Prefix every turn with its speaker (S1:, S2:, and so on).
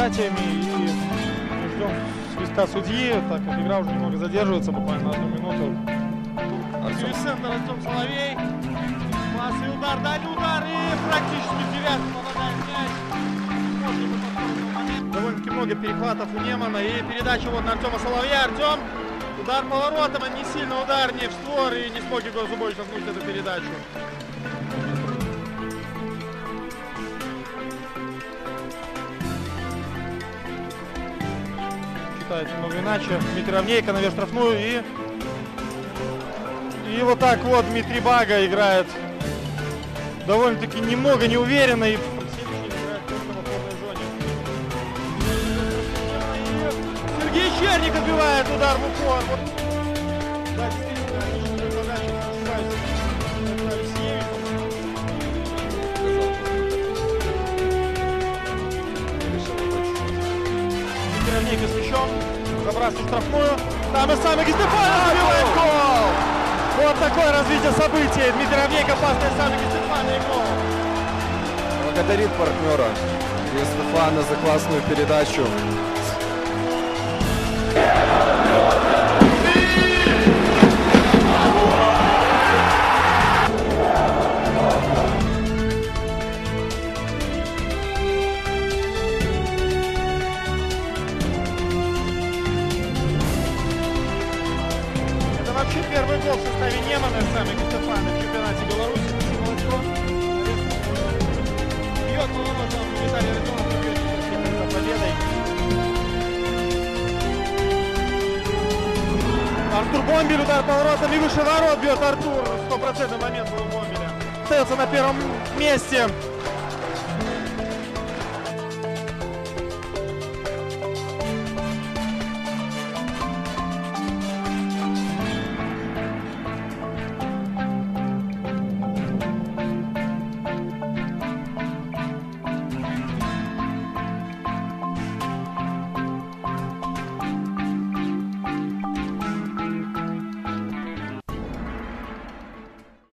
S1: братьями и ждем свистка судьи, так как игра уже немного задерживается, буквально на 1 минуту.
S2: Через центр Артем Соловей. Классный удар, дальний удар и практически девятый попадает мяч. Довольно-таки много перехватов у Немана и передача вот на Артема Соловья. Артем, удар поворотом, а не сильно удар, не в створ, и не смог Егор Зубович замкнуть эту передачу.
S1: Считается немного иначе. Дмитрий Равнейко наверх штрафную и вот так вот Дмитрий Бага играет довольно-таки немного неуверенно и
S2: Сергей Черник отбивает удар в упор.
S1: Да, действительно, отличная подача. Дмитрий Равнейко с мячом, забрасывает штрафную. Там и сам Стефанов забивает гол! Вот такое развитие событий. Дмитрий Равнейко опасный сам Стефанов и гол.
S3: Благодарит партнера и Стефана за классную передачу.
S1: Это вообще первый гол в составе Немана самый Стефана в чемпионате Беларуси. Бьет поворотом Виталий Родионов за победой. Артур Бомбель, удар поворотом и выше ворот бьет Артур. 100% момент был у Бомбеля. Остается на первом месте